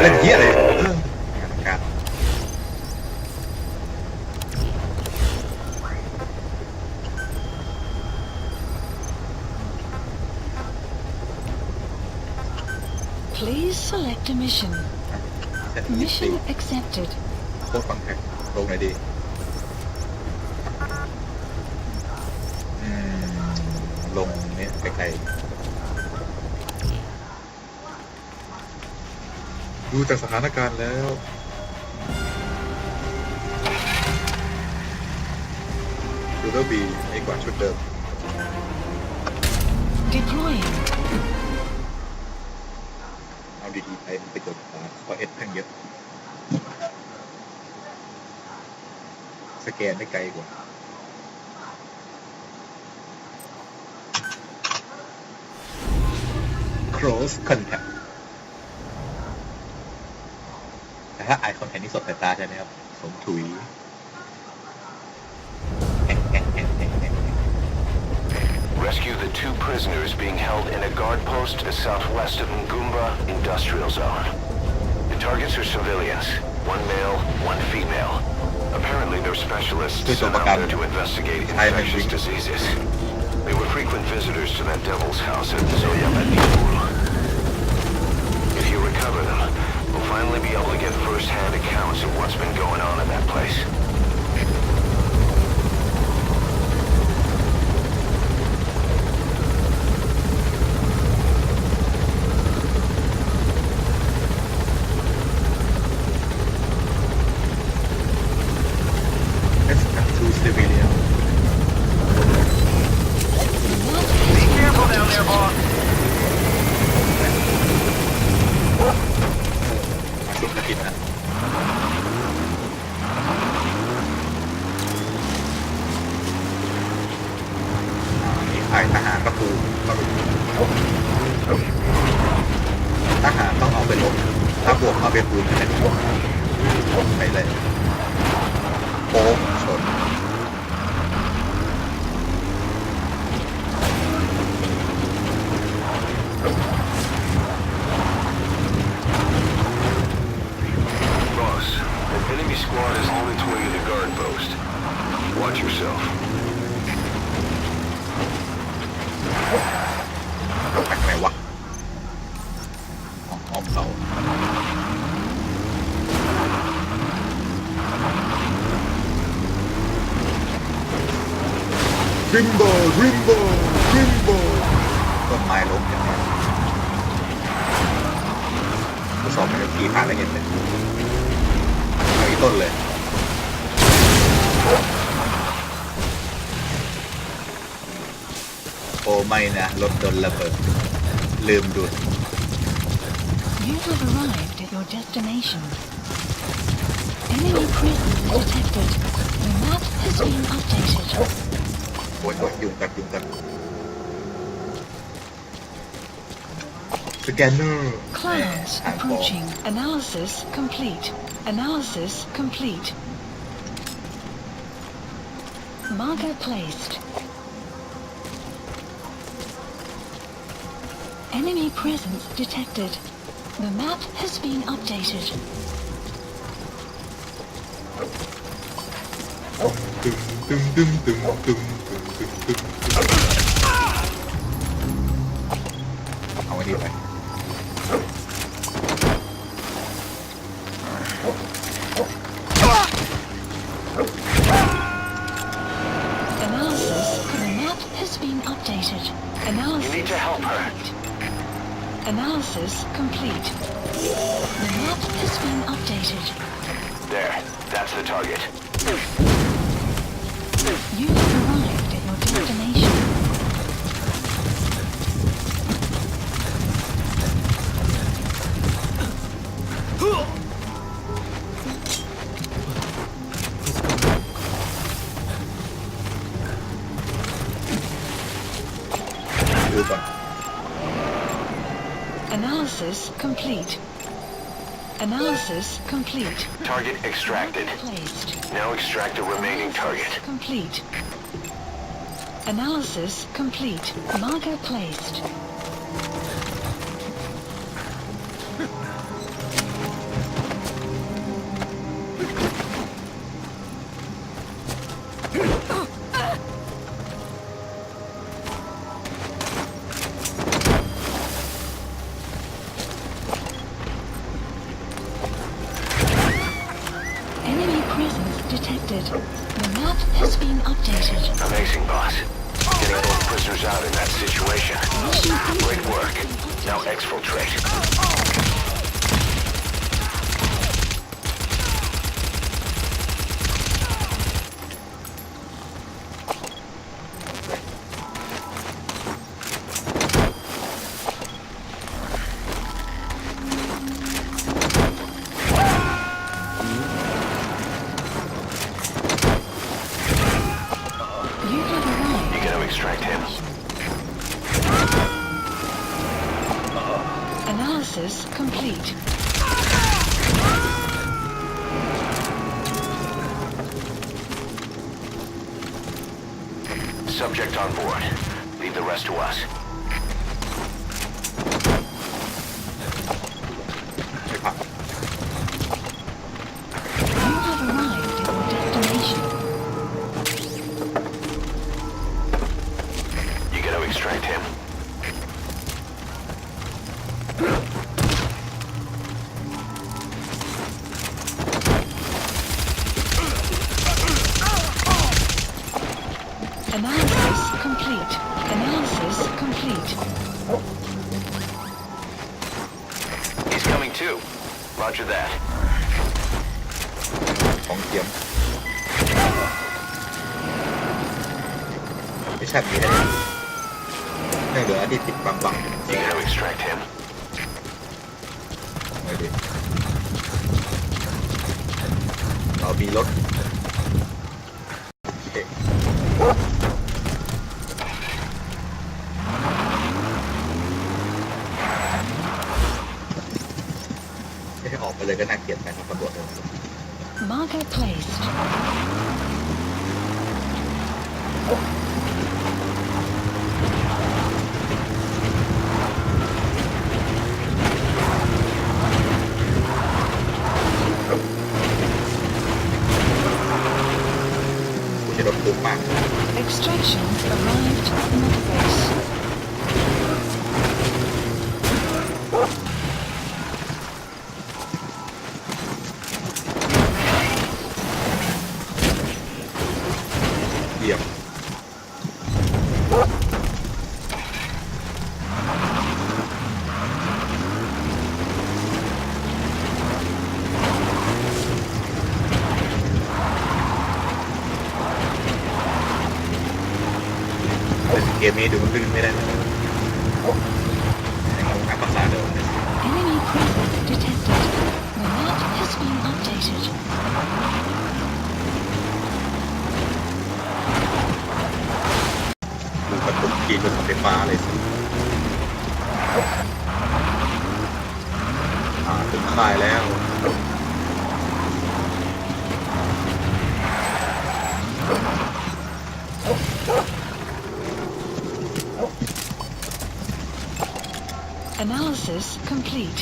เล่นเหี้ยอะไรการ Please select a mission. Mission accepted. โคตรฟังแท็กลงไหนดีลงเนี่ยไกลๆดูจากสถานการณ์แล้วดูแล้วบีไม่กว่าชุดเดิม Deploying. เอาดีๆไปจดตาเพราะเอสแพงเยอะสแกนได้ไกลกว่า close contact แต่ถ้า eye contact นี่สดสายตาใช่ไหมครับสมถุยRescue the 2 prisoners being held in a guard post southwest of Ngumba Industrial Zone. The targets are civilians, 1 male, 1 female. Apparently they're specialists sent out there to investigate infectious diseases. They were frequent visitors to that devil's house at Zoyamadipur. If you recover them, we'll finally be able to get first-hand accounts of what's been going on in that place. civilian Be careful down there, boss. มาชุบกระถิ่นนะนี่ขายทหารก็คือทหารต้องเอาไปลบถ้าบวกเอาไปคูณกันไปเลยโค้งชนEnemy squad is on its way to the guard post. Watch yourself. แปลกไหนวะอ้อมเสาริมโบต้นไม้ล้มอย่างนี้ทดสอบไปกี่ผ่านแล้วเห็นเลยเอาอีกต้นเลยโอ้ไม่นะรถโดนระเบิดลืมดูด You have arrived at your destination. Enemy presence detected. The map has been updated. โอ้ยยุ่งกันสแกนเนอร์ Clouds approaching. Analysis complete. Analysis complete. Marker placed. Enemy presence detected. The map has been updated. เอาไว้ดีไป Analysis. The map has been updated. Analysis. You need to help her. Analysis complete. The map has been updated. There, that's the target. You have arrived at your destination. Analysis complete. Analysis complete. Target extracted. Placed. Now extract the remaining target. Complete. Analysis complete. Marker placed. updated. Amazing, boss. Getting both prisoners out in that situation. Great work. Now exfiltrate. You have arrived. You gotta extract him. Analysis complete. Subject on board. Leave the rest to us. ไม่พัก You have arrived at your destination. You gotta extract him. Analysis complete. Analysis complete. He's coming too. Roger that. ของเทียมไม่ใช่มีอะไรยังเหลือที่ติดบัง You gotta extract him. ไม่ดีเรามีรถโอเคให้ออกไปเลยก็น่าเกลียดไปทางตำรวจเลย Marker placed. กูจะรถปุ๊บมาก Extraction arrived at the base. เยี่ยม แต่เกมนี้ดูมันลื่นไม่ได้เลยนักภาษาเดิมเลย Enemy presence detected. The map has been updated. ดูกระตุกกีนบนไฟฟ้าเลยสิถึงค่ายแล้ว Analysis complete.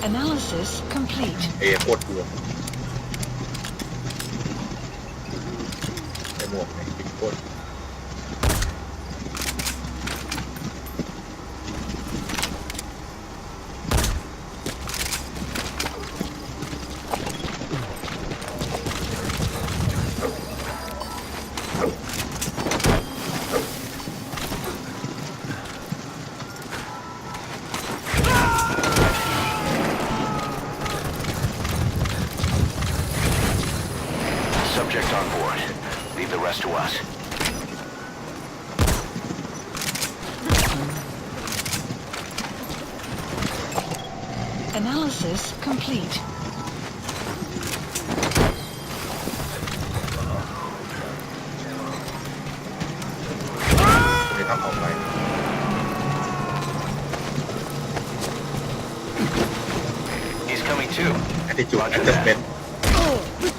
Analysis complete. โคตรกลัวไอ้หมวกเนี่ยติดโคตร Subject on board. Leave the rest to us. Analysis complete. จะไม่ทำออกไป He's coming too. attitude Roger adjustment that.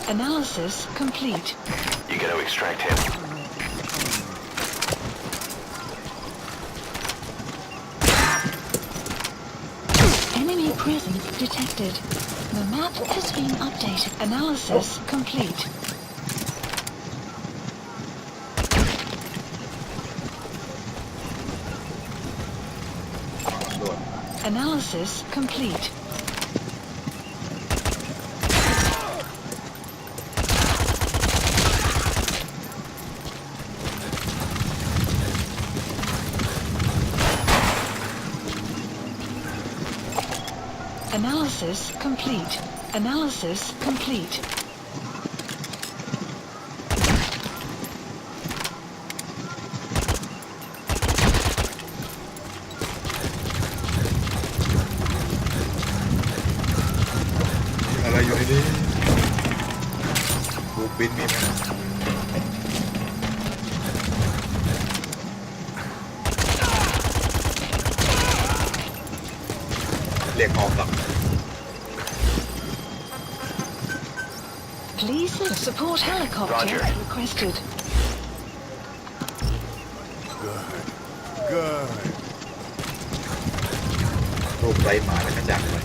Analysis complete. You gotta extract him. Enemy presence detected. The map has been updated. Analysis complete. Analysis complete. Analysis complete. Analysis complete. อะไรอยู่ในนี้บูปินมีไหมเรียกออกกลับ Please support helicopter Roger. requested. Good. รูปไรหมาและกระจังเลย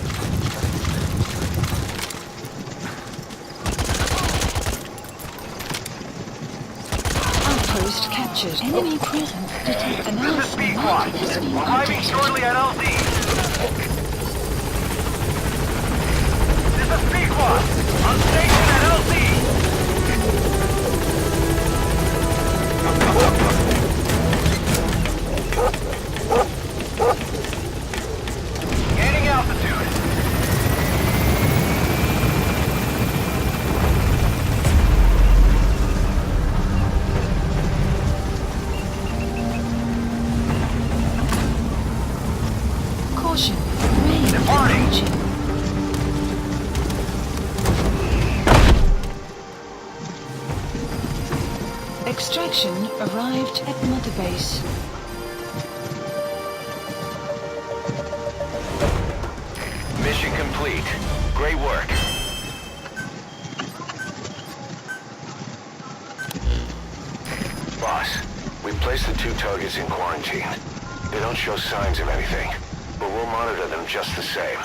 Outpost captured. Enemy present. Detect analysis. Map has been updated. shortly at LZ. This is Pequod. On station at LZ. ครับ Gaining altitude. Caution. Rain Departing. approaching. Extraction arrived at Mother Base. Mission complete. Great work. Boss, we placed the 2 targets in quarantine. They don't show signs of anything, but we'll monitor them just the same.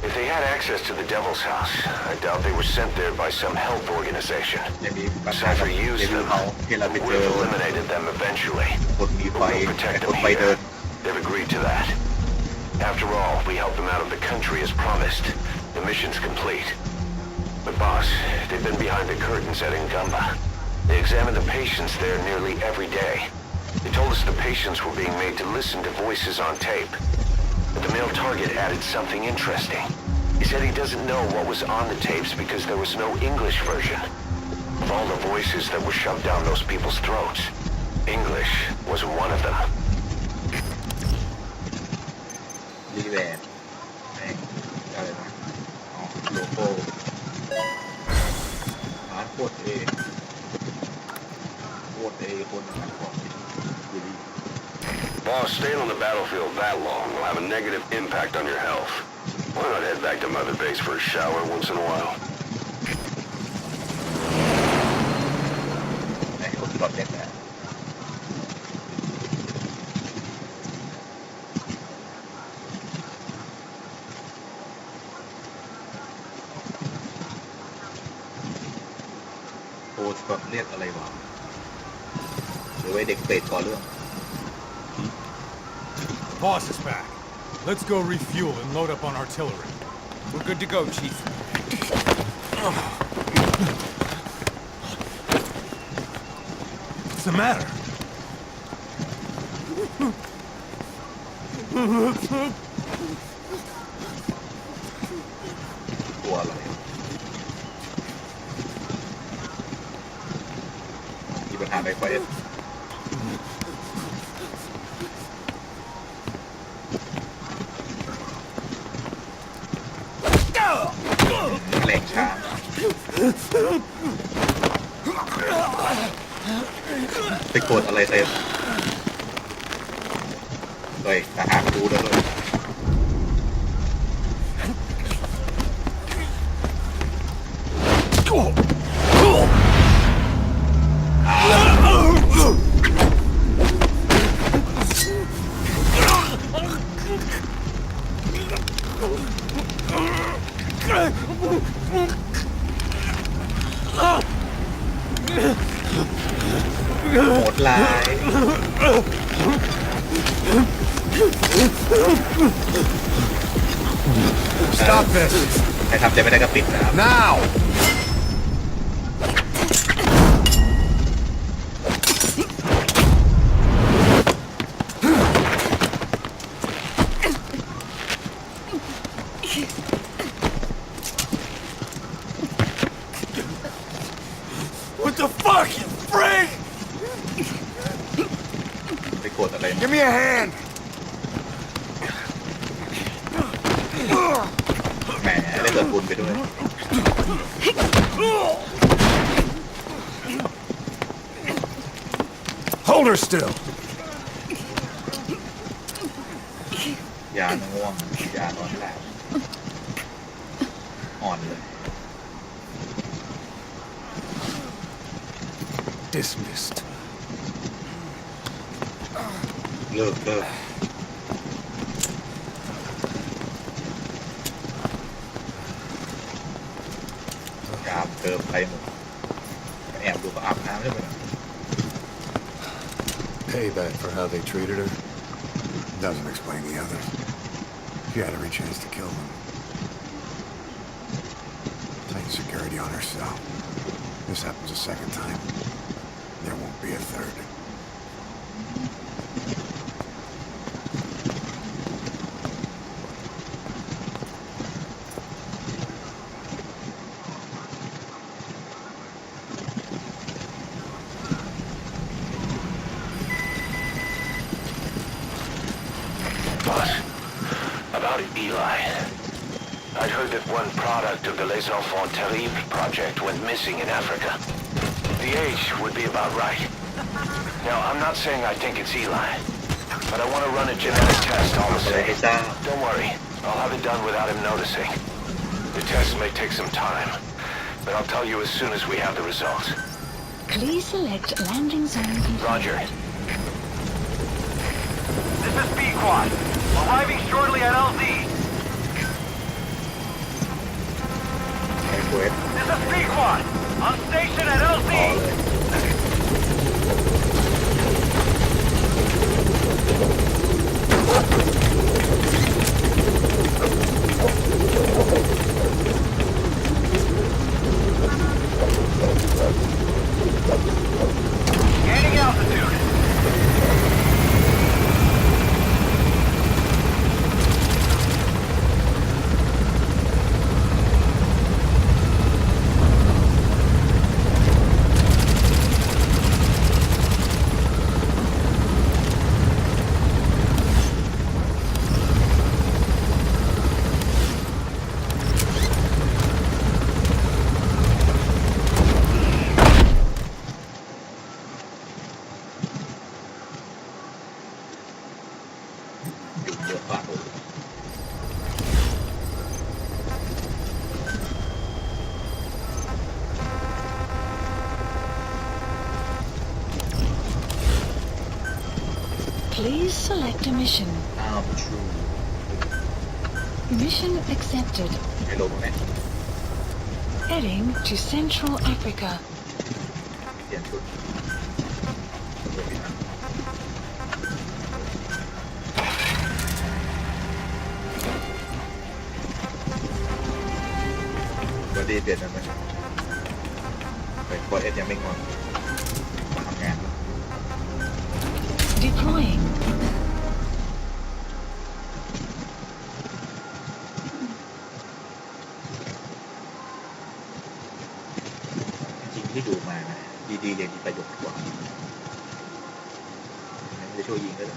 If they had access to the Devil's House, I doubt they were sent there by some health organization. ยังมีปัญหา Cypher กับ used เดวิล them. เฮาที่เราไป and เจ we've อ eliminated them eventually. คนมีไฟ We'll แต่ protect คน them ไฟเดิน here. They've agreed to that. After all, we helped them out of the country as promised. The mission's complete. But boss, they've been behind the curtains at Ngumba. They examined the patients there nearly every day. They told us the patients were being made to listen to voices on tape. But the male target added something interesting. He said he doesn't know what was on the tapes because there was no English version. Of all the voices that were shoved down those people's throats, English was one of them. รีแวนแม่งอะไรนะอ๋อโลโก้ร้านโคตรเอคนนั้นของยูรี Boss, staying on the battlefield that long will have a negative impact on your health. Why not head back to Mother Base for a shower once in a while? ไอ้คนที่รอดเด็กแหละโอ้แบบเรียกอะไรวะหรือไว้เด็กเปรตก่อเรื่อง Boss is back. Let's go refuel and load up on artillery. We're good to go, Chief. What's the matter? กลัวอะไรมีปัญหาในไฟเอสแหลกช้าไปกดอะไรเต็มเลยทหารดูแล้วเลยโหดร้าย Stop this! ใครทำใจไม่ได้ก็ปิดนะครับ Now! What the fuck? Frank! ไปกดอะไร Give me a hand! แหมได้เกิดบุญไปด้วย Hold her still! ยาง่วงยานอนหลับอ่อนเลย Dismissed. เลิกยามเติมไปหมดแอบดูก็อาบน้ำใช่ไหม Payback for how they treated her? Doesn't explain the others. She had every chance to kill them. Tight security on her cell. This happens a second time. There won't be a third. Boss, about Eli. I'd heard that one product of the Les Enfants Terribles project went missing in Africa. The age would be about right. Now, I'm not saying I think it's Eli, but I want to run a genetic test all the อะไรให้ same. ทราบ Don't worry, I'll have it done without him noticing. The test may take some time, but I'll tell you as soon as we have the results. Please select landing zone. Roger. This is B-Quad. Arriving shortly at LZ. ไอ้เควส This is B-Quad. On station at ต่อ LZ. เลย Gaining altitude. Please select a mission. อ้าวชู Mission accepted. ไอ้ลงไหม Heading to Central Africa. เปลี่ยนชุดเดี๋ยวพี่นะวันดีเปลี่ยนกันไหมเป็นโค้ดเอสยังไม่งอนมาทำงาน Deploying. จริงที่ดูมานะดีๆเรียนมีประโยชน์กว่าไม่ได้ช่วยยิงก็ได้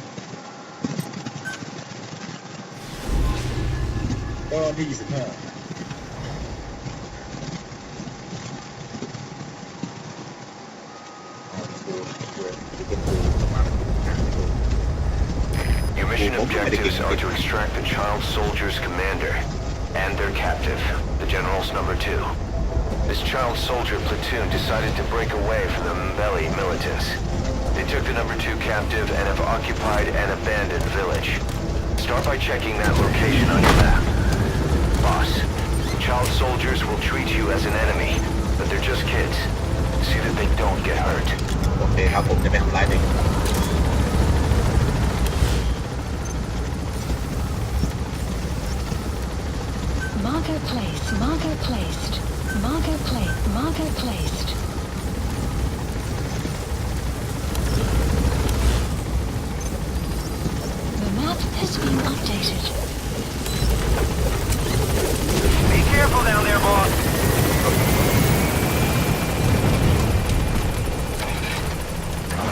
ก็ที่25Your mission objectives are to extract the child soldier's commander and their captive, the general's number 2. This child soldier platoon decided to break away from the Mbeli militants. They took the number 2 captive and have occupied an abandoned village. Start by checking that location on your map. Boss, child soldiers will treat you as an enemy, but they're just kids. See that they don't get hurt. โอเคครับผมจะไม่ทำร้ายเด็ก Marker placed. Marker placed. Marker placed. Marker placed. The map has been updated. Be careful down there, boss.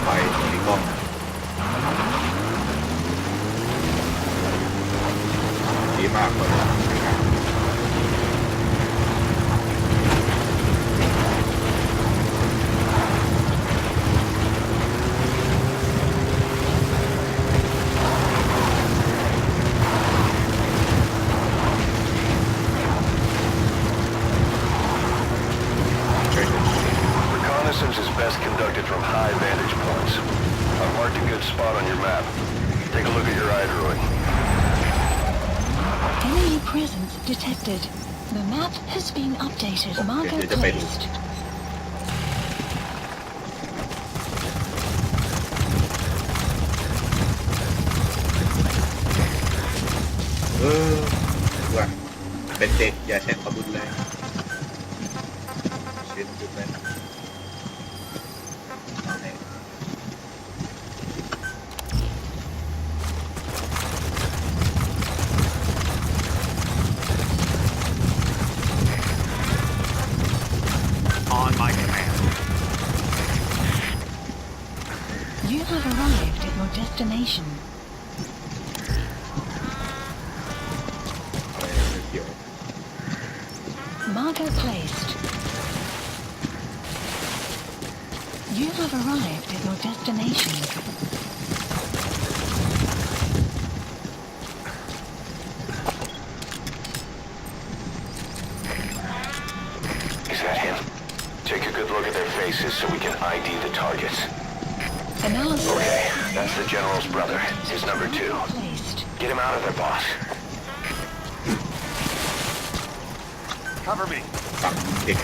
ไปที่กล้องดีมากเลยReconnaissance is best conducted from high vantage points. I've marked a good spot on your map. Take a look at your eye druid. Enemy presence detected. The map has been updated. Marker placed. ว่าเป็นเด็กอย่าใช้ความรุนแรงเช่นรุนแรงเอาให้ On my command. You have arrived at your destination. อะไรเกี่ยว Marker placed. You have arrived at your destination. Is that him? Take a good look at their faces so we can ID the targets. Analysis Okay, that's the general's brother. His number 2. placed. Get him out of there, boss. Cover me. ฝั่งเด็ก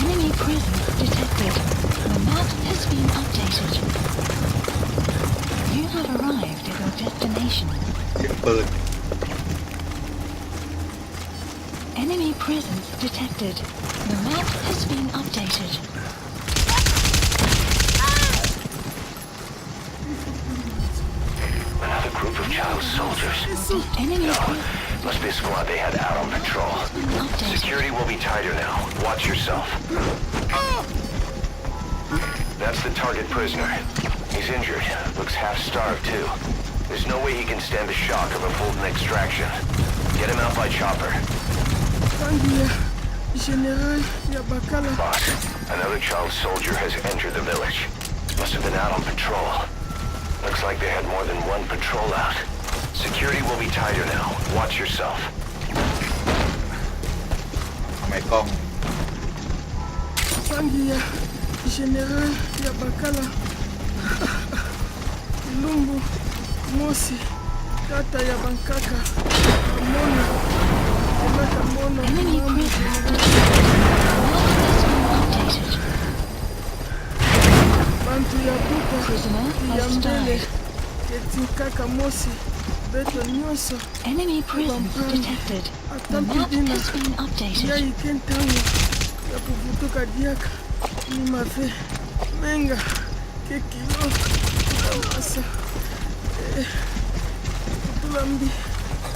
Enemy presence detected. The map has been updated. You have arrived at your destination. เสียงปืน Enemy presence detected. The map has been updated. Another group of child soldiers. Enemy No, presence must be a squad they had out on patrol. updated. Security will be tighter now. Watch yourself. That's the target prisoner. He's injured. Looks half-starved, too. There's no way he can stand the shock of a Fulton extraction. Get him out by chopper. General Yabakala. Boss, another child soldier has entered the village. Must have been out on patrol. Looks like they had more than one patrol out. Security will be tighter now. Watch yourself. ทำไมกล้อง Sangia General Yabakala. Lumbu Mosi Kata Yabankaka. Mono. Emaka Mono. Enemy Mambo. presence detected. The map has been updated. Bantu ya buka Prisoner ya has mbele died. ketikaka mosi beto nyonso Enemy presence detected. The map has been ya updated. ike ntango ya kuvutuka diaka ni mafe menga kekilo na masa kutula mbi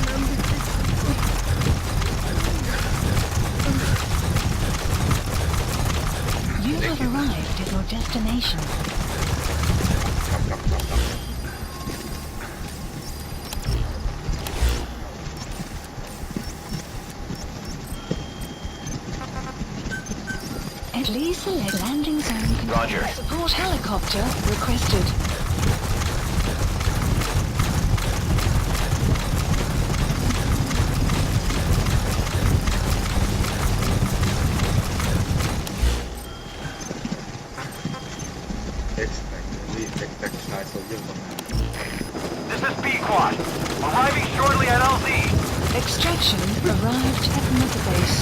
na mbi kekilo You have arrived at your destination. ครับ At least select landing zone. Roger. Support helicopter requested. extractชายโซเชียลตรงนั้น This is B-Quad. Arriving shortly at LZ. Extraction arrived at Mother Base.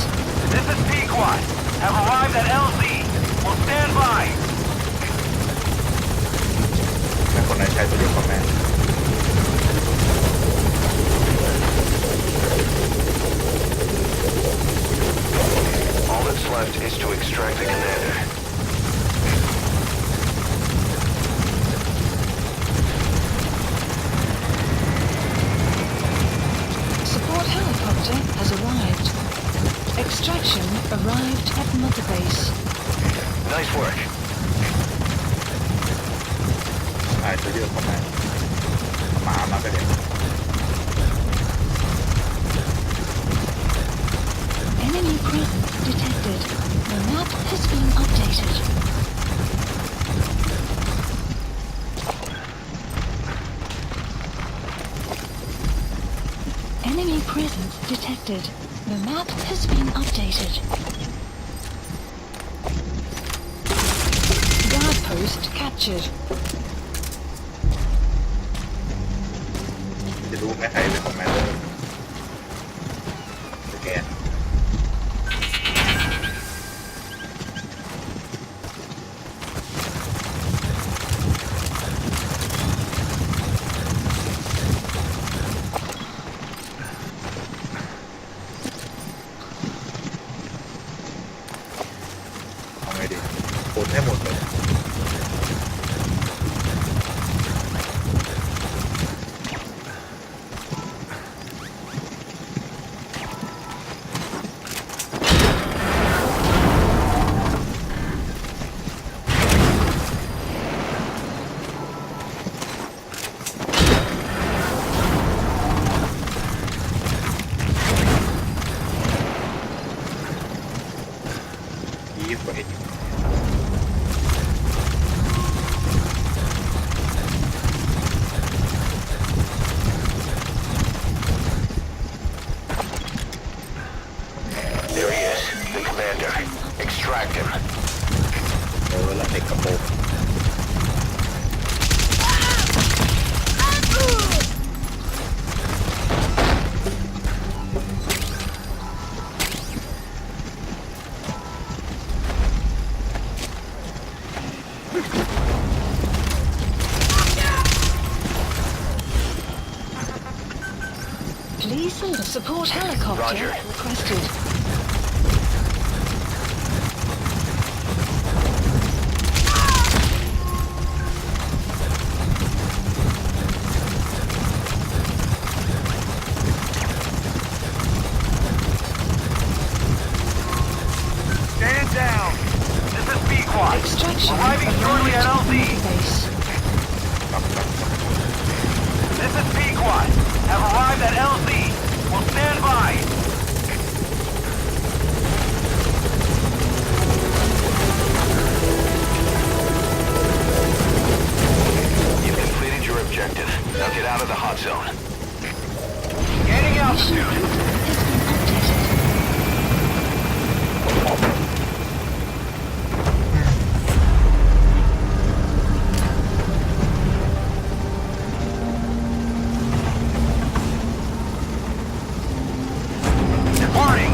This is B-Quad. Have arrived at LZ. Will stand by. ถ้าคนไหนใช้โซเชียลคอมแมนด์ arrived at Mother Base. Nice work. อาจจะเยอะเข้ามาหมามาไปเลย Enemy presence detected. The map has been updated. Enemy presence detected. The map has been updated. Guard post captured. จะรู้ไหมใครเป็นคอมแมนเดอร์สแกนเอาไงดีคนให้หมดเลย ยีบไว้ There he is, the commander. Extract him. แล้วเด็กกระโปรง Please send a support helicopter Roger. requested. Stand down. This is B-Quad. Extraction Arriving shortly at arrived at LZ. Mother Base. This is B-Quad. Have arrived at LZ. Will stand by. You've completed your objective. Now get out of the hot zone. Gaining Mission altitude. has been updated. Departing.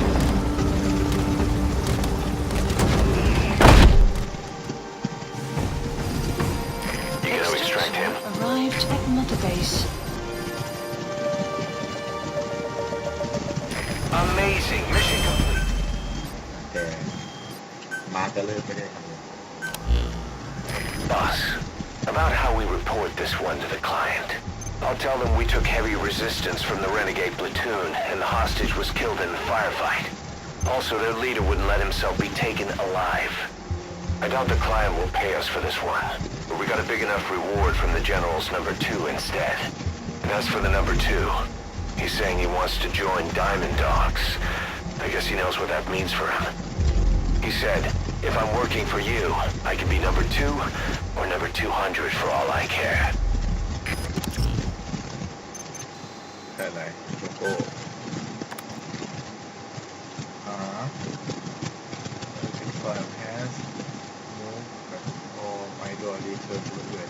You gotta extract him. Arrived at Mother Base. Amazing. Mission complete. แต่มาร์คก็เลิกไม่ได้ทำเลย Boss, about how we report this one to the client. I'll tell them we took heavy resistance from the renegade platoon and the hostage was killed in the firefight. Also, their leader wouldn't let himself be taken alive. I doubt the client will pay us for this one, but we got a big enough reward from the general's number 2 instead. And as for the number 2, he's saying he wants to join Diamond Dogs. I guess he knows what that means for him. He said, if I'm working for you, I can be number 2 or number 200 for all I care. แต่อะไรโลโก้confirm has moved or my door return to the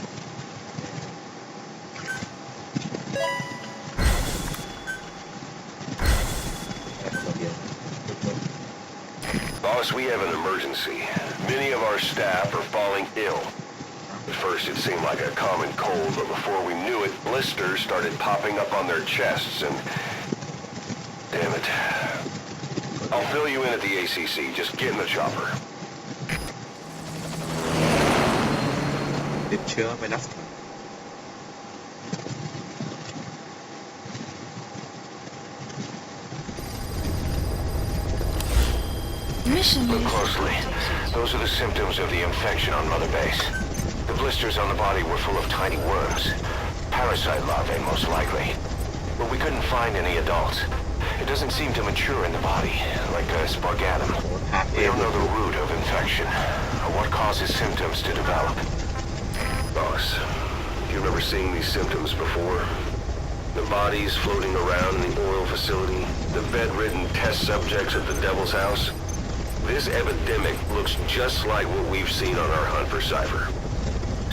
Boss, we have an emergency. Many of our staff are falling ill. At first it seemed like a common cold, but before we knew it, blisters started popping up on their chests and... Damn it. I'll fill you in at the ACC. Just get in the chopper. ติดเชื้อไวรัส Mission Mission Look list closely. updated. Those are the symptoms of the infection on Mother Base. The blisters on the body were full of tiny worms. Parasite larvae, most likely. But we couldn't find any adults. It doesn't seem to mature in the body, like a spargatum. หาเอ We ว don't know the root of infection, or what causes symptoms to develop. Boss, do you remember seeing these symptoms before? The bodies floating around in the oil facility, the bedridden test subjects at the Devil's House. This epidemic looks just like what we've seen on our hunt for Cypher.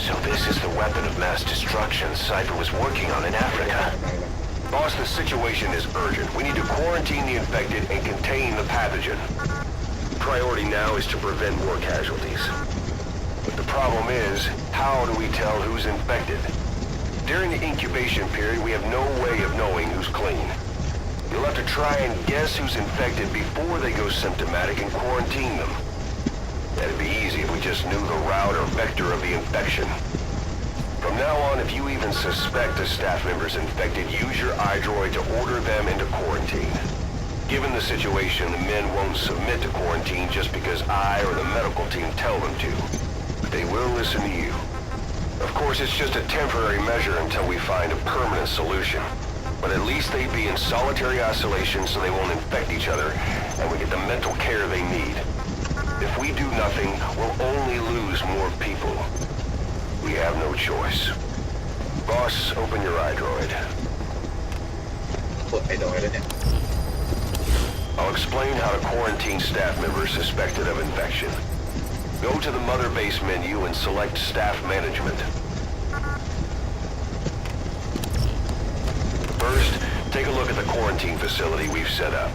So this is the weapon of mass destruction Cypher was working on in Africa. Boss, the situation is urgent. We need to quarantine the infected and contain the pathogen. Priority now is to prevent more casualties. But the problem is, how do we tell who's infected? During the incubation period, we have no way of knowing who's clean. You'll have to try and guess who's infected before they go symptomatic and quarantine them. That'd be easy if we just knew the route or vector of the infection. From now on, if you even suspect a staff member's infected, use your iDroid to order them into quarantine. Given the situation, the men won't submit to quarantine just because I or the medical team tell them to. They will listen to you. Of course, it's just a temporary measure until we find a permanent solution. But at least they'd be in solitary isolation so they won't infect each other, and we get the mental care they need. If we do nothing, we'll only lose more people. We have no choice. Boss, open your iDroid. เปิดไอ้ดอยแล้วเนี่ย I'll explain how to quarantine staff members suspected of infection. Go to the Mother Base menu and select Staff Management. First, take a look at the quarantine facility we've set up.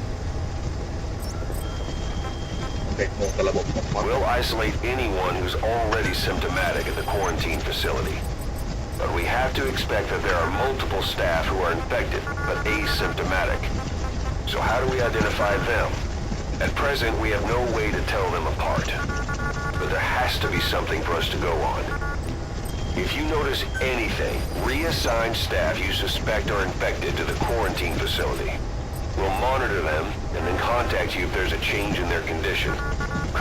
เป็นงงกับระบบของมัน We'll isolate anyone who's already symptomatic at the quarantine facility. But we have to expect that there are multiple staff who are infected, but asymptomatic. So how do we identify them? At present, we have no way to tell them apart. But there has to be something for us to go on. If you notice anything, reassign staff you suspect are infected to the quarantine facility. We'll monitor them and then contact you if there's a change in their condition.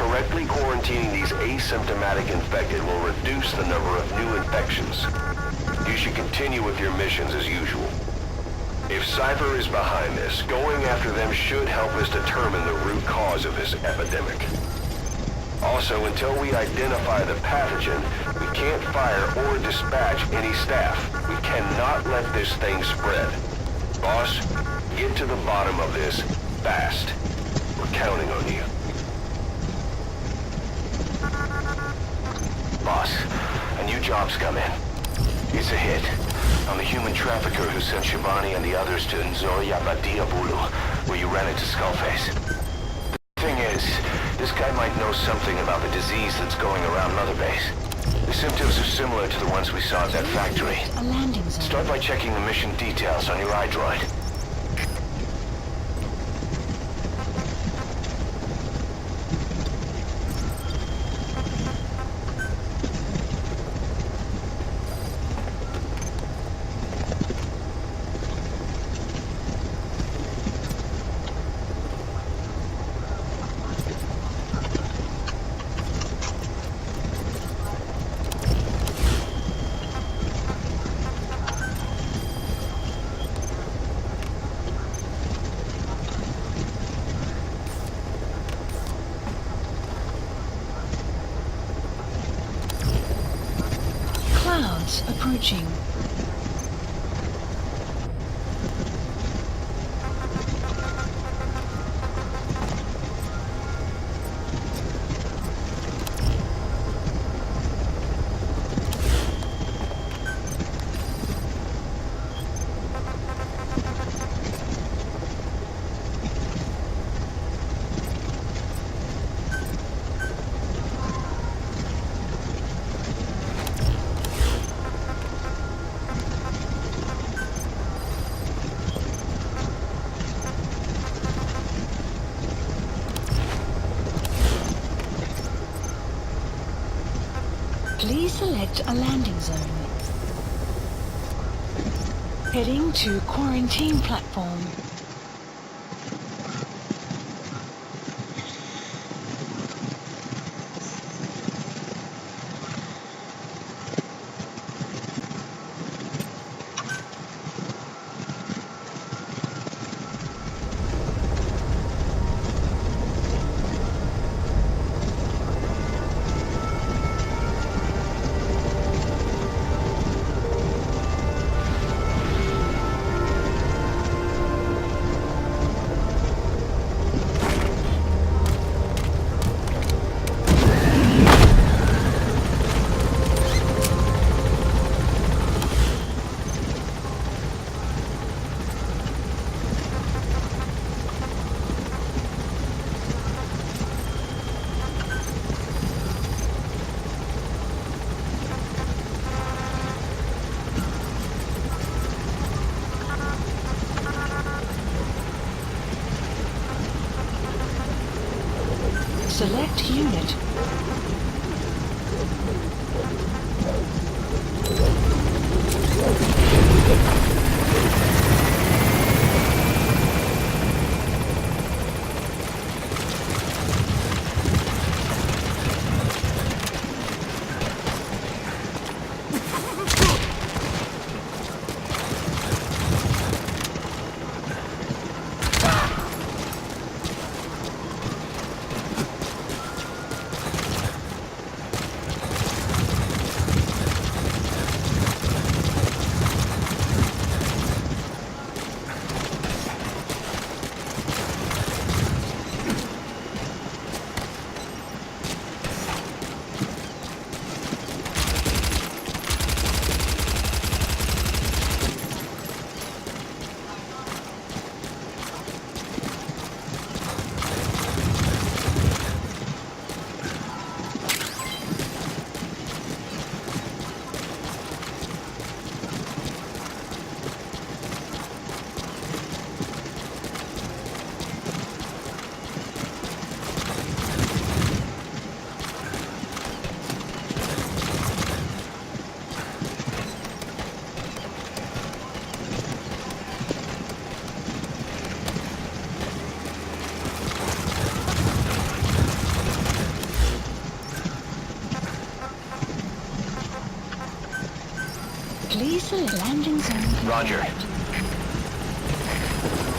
Correctly quarantining these asymptomatic infected will reduce the number of new infections. You should continue with your missions as usual. If Cypher is behind this, going after them should help us determine the root cause of this epidemic. Also, until we identify the pathogen, we can't fire or dispatch any staff. We cannot let this thing spread. Boss, get to the bottom of this fast. We're counting on you. Boss, a new job's come in. It's a hit. I'm the human trafficker who sent Shibani and the others to Nzoya Badia Bulu, where you ran into Skullface. The thing is, this guy might know something about the disease that's going around Mother Base. The symptoms are similar to the ones we saw at that factory. A landing zone. Start by checking the mission details on your iDroid. Clouds approaching. Please select a landing zone. Heading to quarantine platform. Select unit. Please select landing zone. Roger.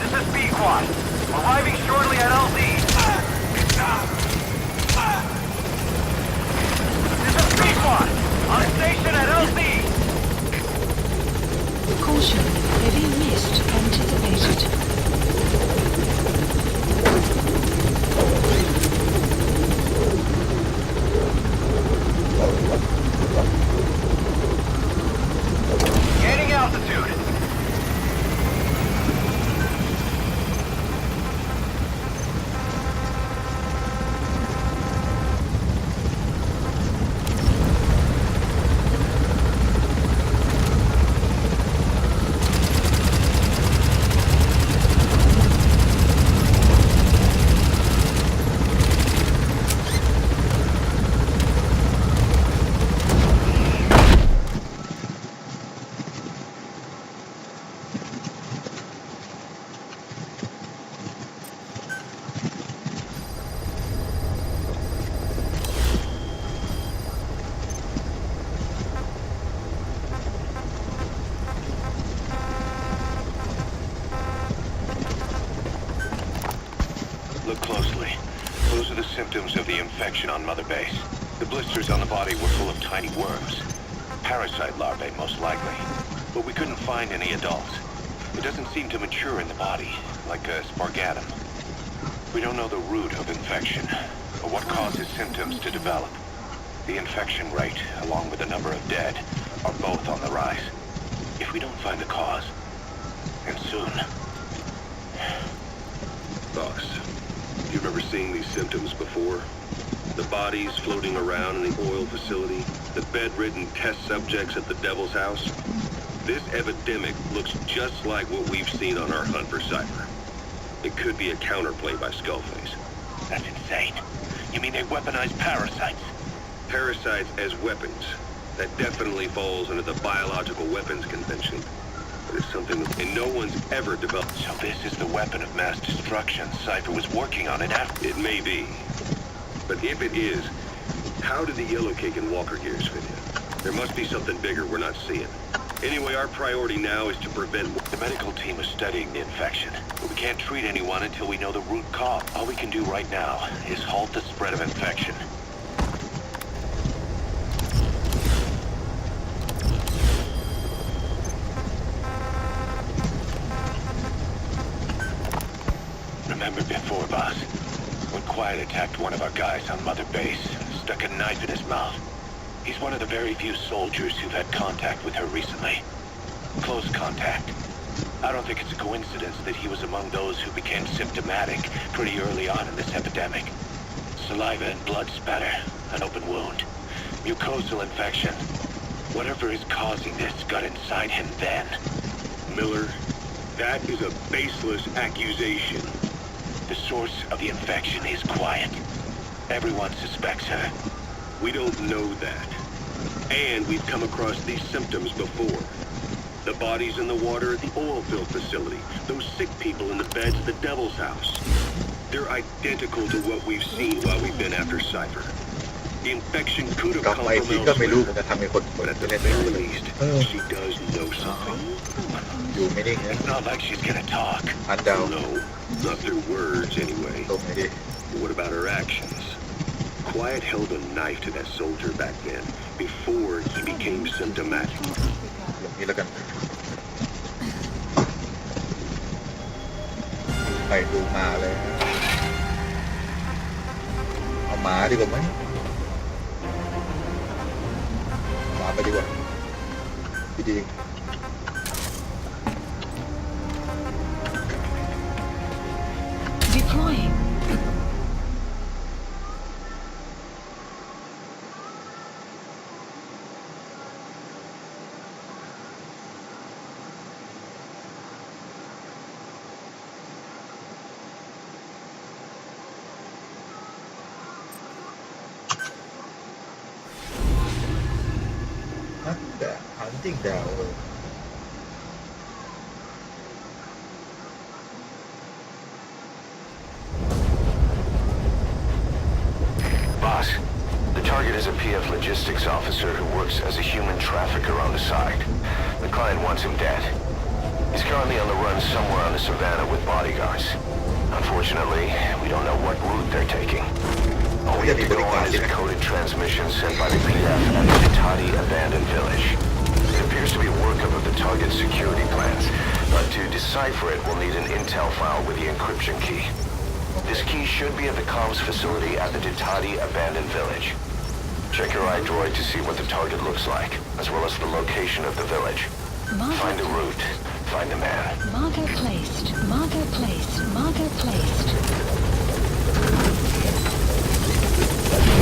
This is B-Quad. Arriving shortly at LZ. This is B-Quad. On station at LZ. Caution, heavy mist anticipated. Gaining altitude. Look closely. Those are the symptoms of the infection on Mother Base. The blisters on the body were full of tiny worms. Parasite larvae, most likely. But we couldn't find any adults. It doesn't seem to mature in the body, like a spargatum. We don't know the root of infection, or what causes symptoms to develop. The infection rate, along with the number of dead, are both on the rise. If we don't find the cause, and soon... Boss, you've ever seen these symptoms before? The bodies floating around in the oil facility, the bedridden test subjects at the Devil's House? This epidemic looks just like what we've seen on our hunt for Cypher. It could be a counterplay by Skullface. That's insane. You mean they weaponize parasites? Parasites as weapons. That definitely falls under the Biological Weapons Convention. But it's something that no one's ever developed. So this is the weapon of mass destruction. Cypher was working on it after... It may be. But if it is, how did the yellow cake and walker gears fit in? There must be something bigger we're not seeing. Anyway, our priority now is to prevent... The medical team is studying the infection, but we can't treat anyone until we know the root cause. All we can do right now is halt the spread of infection. Remember before, boss, when Quiet attacked one of our guys on Mother Base, stuck a knife in his mouth. He's one of the very few soldiers who've had contact with her recently. Close contact. I don't think it's a coincidence that he was among those who became symptomatic pretty early on in this epidemic. Saliva and blood spatter, an open wound, mucosal infection. Whatever is causing this got inside him then. Miller, that is a baseless accusation. The source of the infection is Quiet. Everyone suspects her. We don't know that. And we've come across these symptoms before. The bodies in the water at the oil field facility. Those sick people in the beds at the Devil's House. They're identical to what we've seen while we've been after Cypher. The infection could have กลับ come ไป from ทีก็ไม่รู้ elsewhere. มันจะทำให้คนเปิ But ด at ไป the เล่น very least, เออ she does know something. อยู่ไม่นิ่งนะ It's not like she's gonna talk. พันดาว No, not through words ต anyway. รงไหนดิ But what about her actions? Quiet held a knife to that soldier back then, before he became symptomatic. อย่างนี้แล้วกันไปดูมาเลยเอาหมาดีกว่าไหมหมาไปดีกว่าดี Deploying. hunting down Boss, the target is a PF logistics officer who works as a human trafficker on the side. The client wants him dead. He's currently on the run somewhere on the savannah with bodyguards. Unfortunately, we don't know what route they're taking. All we have to go on is a coded transmission sent by the PF at the Titati abandoned village. It appears to be a workup of the target's security plans, but to decipher it, we'll need an intel file with the encryption key. This key should be at the comms facility at the Titati abandoned village. Check your iDroid to see what the target looks like, as well as the location of the village. Find the route. Find the man. Marker placed. Marker placed. Marker placed.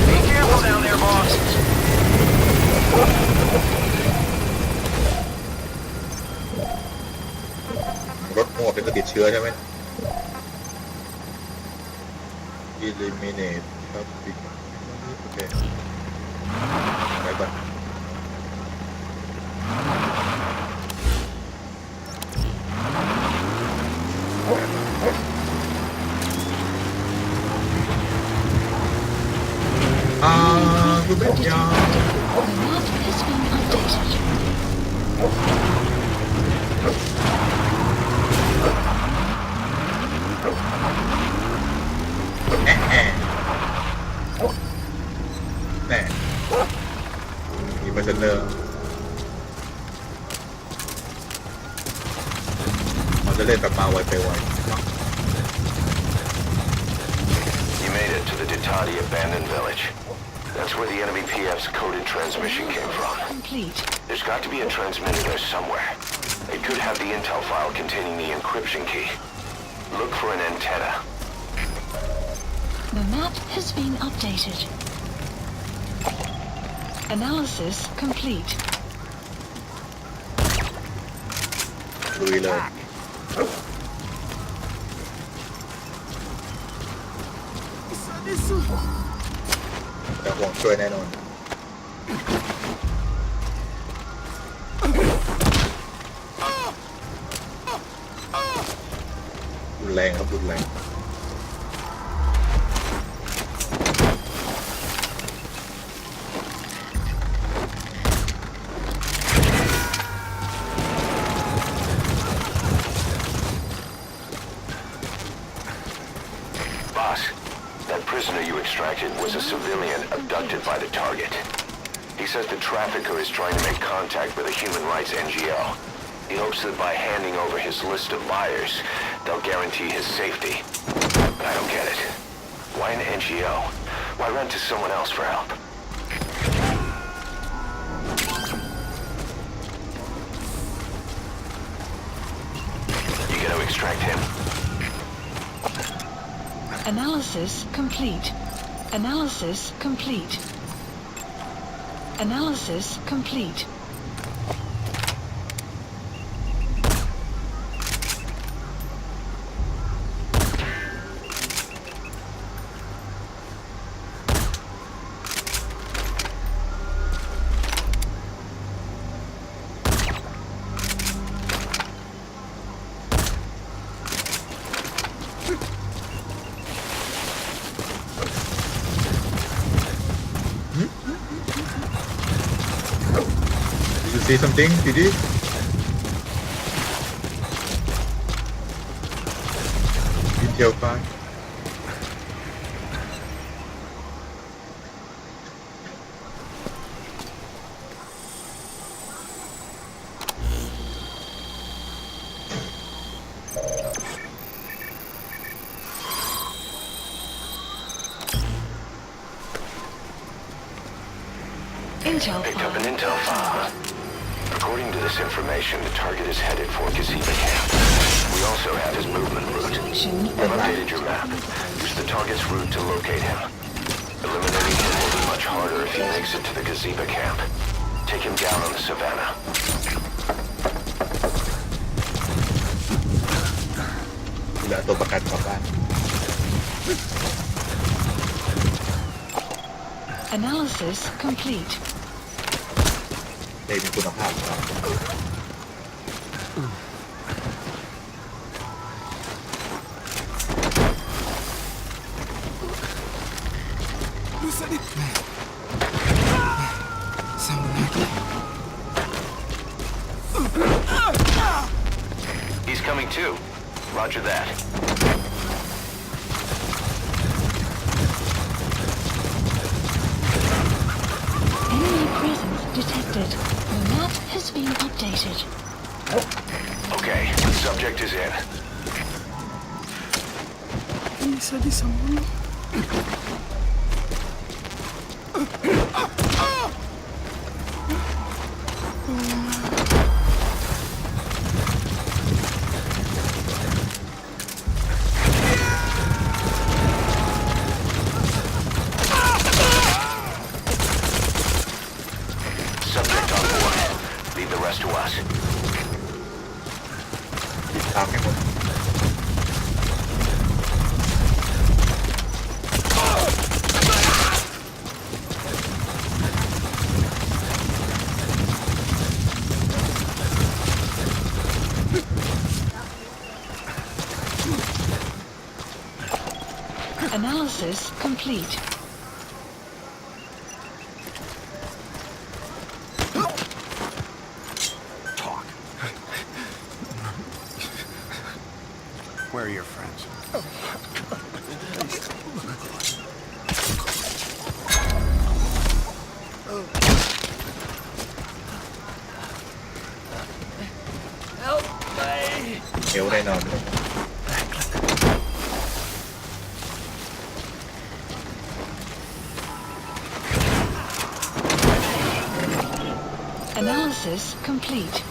Be careful down there, boss. รถโม่เป็นก็ติดเชื้อใช่ไหม eliminate ครับโอเคไปก่อนคือเป็นยา The map has been updated. แน่มีมาเซนเนอร์มันจะเล่นแบบมาไวไปไว You made it to the Titati abandoned village. That's where the enemy PF's coded transmission came from. Complete. There's got to be a transmitter there somewhere. It could have the intel file containing the encryption key. Look for an antenna. The map has been updated. Analysis complete. ลุยเลย Isso. แต่ห่วงช่วยแน่นอนรุนแรงครับรุนแรง Boss, that prisoner you extracted was a civilian abducted by the target. He says the trafficker is trying to make contact with a human rights NGO. He hopes that by handing over his list of buyers, they'll guarantee his safety. But I don't get it. Why an NGO? Why run to someone else for help? You gotta extract him. Analysis complete. Analysis complete. Analysis complete. see something PD detail file Intel Picked up an file. intel file. According to this information, the target is headed for Gazeba Camp. We also have his movement route. Instruction I've updated your map. Use the target's route to locate him. Eliminating him will be much harder if he makes it to the Gazeba Camp. Take him down on the savannah. Wala ตัวประกันกลับบ้าน analysis complete. เด็กมีคุณภาพครับ Lusa di Sambunaki. He's coming too. Roger that. Enemy presence detected. The map has been updated. Okay, subject is in. Lusa di Sambunaki. Subject on board. Leave the rest to us. ติดตามให้หมด Analysis complete. Talk. Where are your friends? Help me! เอวแน่นอนเลย Analysis complete.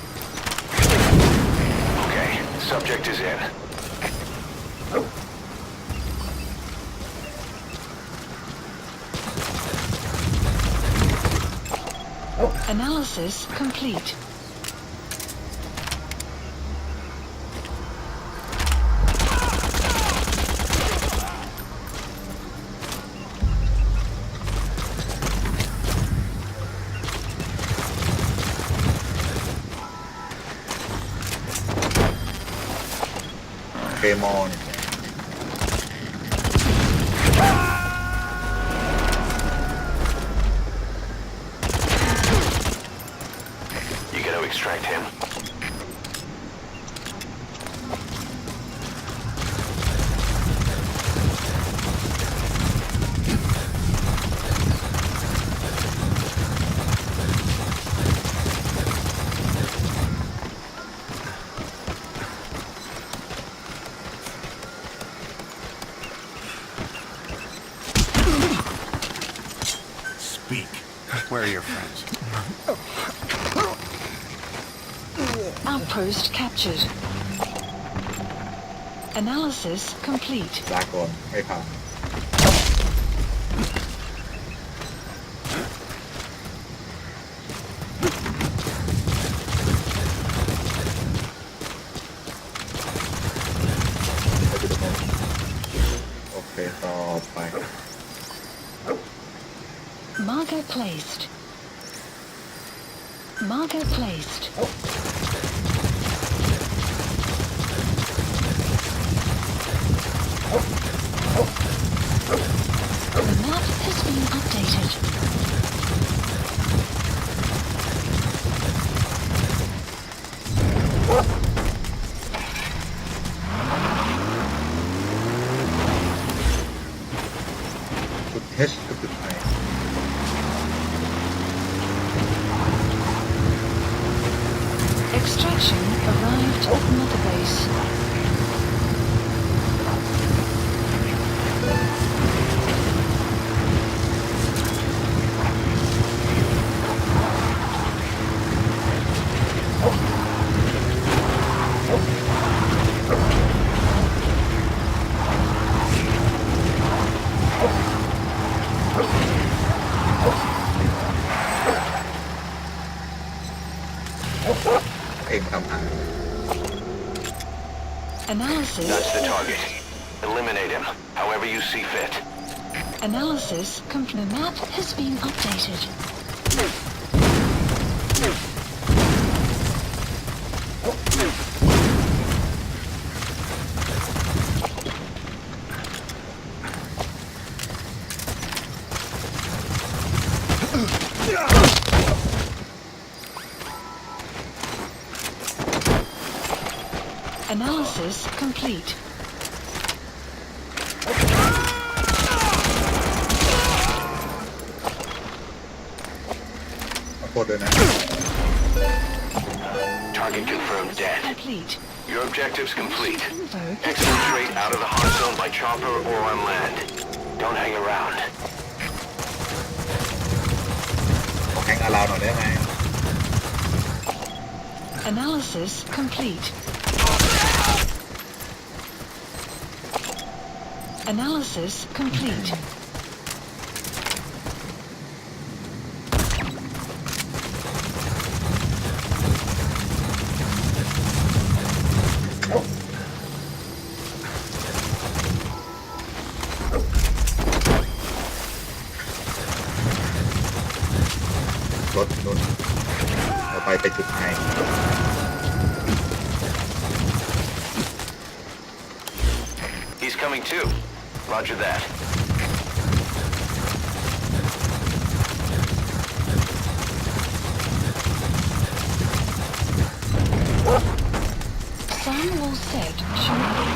Okay, subject is in. Analysis complete. Game on You gotta extract him. Speak. Where are your friends? Outpost captured. Analysis complete. ลาก่อนไม่ผ่าน โอเคต่อไป Marker placed. Marker placed. The map has been updated. H ก็จุดไอ Extraction arrived at Mother Base. Analysis. That's the target. Eliminate him, however you see fit. Analysis. The map has been updated. Analysis complete. ขอโทษด้วยนะ Target confirmed dead. Complete. Your objective's complete. Invoke. Exit straight out of the hot zone by chopper or on land. Don't hang around. ขอแข่งอาลาวหน่อยได้ไหม Analysis complete. Analysis complete.รถนุ่นเราไปจุดไอ He's coming too. Roger that. Sun will set shortly.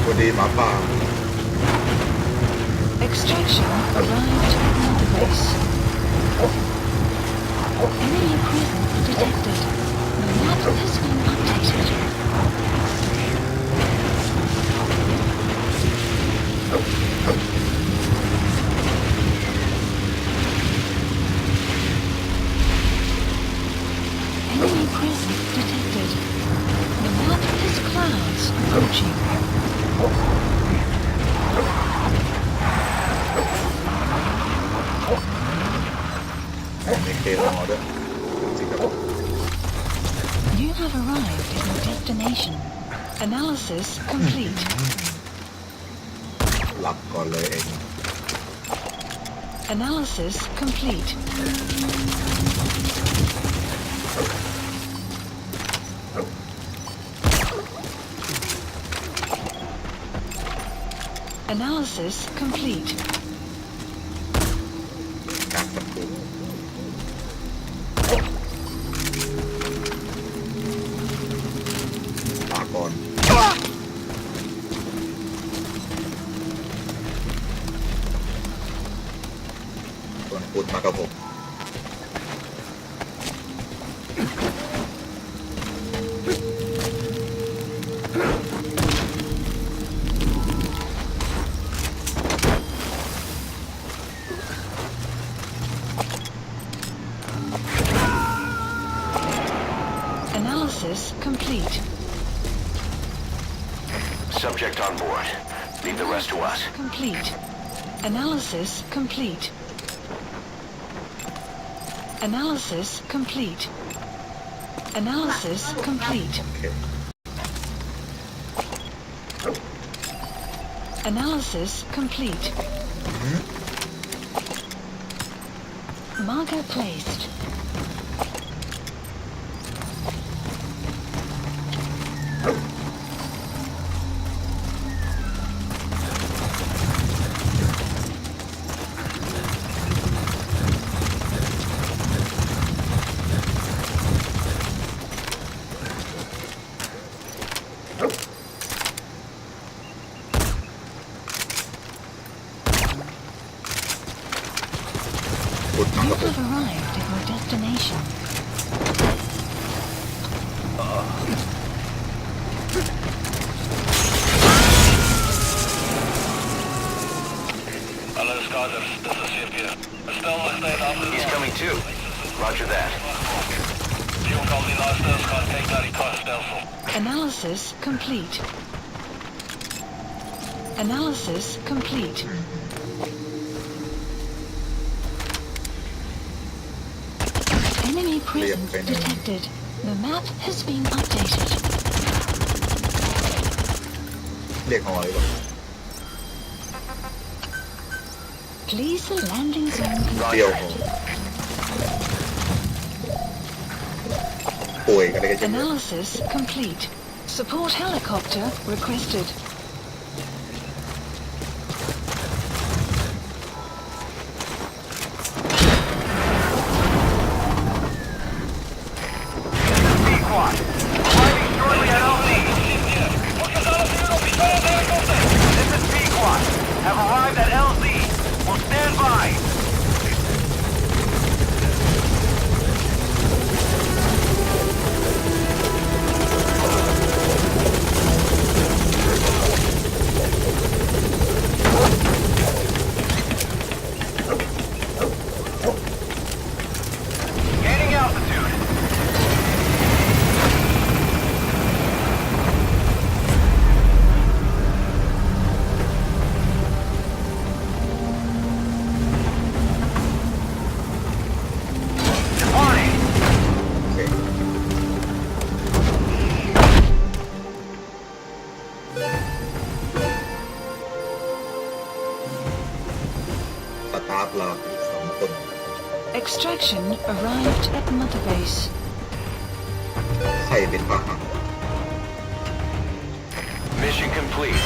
สวัสดีหมาป่า Extraction arrived at Mother Base. Enemy presence detected. The map has been updated. Enemy presence detected. The map has clouds approaching. มีเครอด้วยจริงครับ You have arrived at your destination. Analysis complete. หลับก่อนเลยเอง Analysis complete. Analysis complete. การสับปูลาก่อนส่วนคุณมากับผม Analysis complete. Subject on board. Leave the rest to us. Complete. Analysis complete. Analysis complete. Analysis complete. โอเค Analysis complete. Marker placed. You have arrived at your destination. Hallo Skaders, dit is Ship hier. Bestelligheid afgelopen. He's coming too. Roger that. Zoek al die lasters, gaan kijken naar die kaststelsel. Analysis complete. Analysis complete. Enemy presence detected. The map has been updated. เรียกหอยก่อน Please the landing zone เดียวป่วยกันเลยกัน Analysis complete. Support helicopter requested. Sequad, arriving shortly at LZ. This is Sequad. Have arrived at LZ. Will stand by. Gaining altitude. Departing. โอเคสตาฟเรา2 คน Extraction arrived at Mother Base. ใครเป็นพาหะ Mission complete.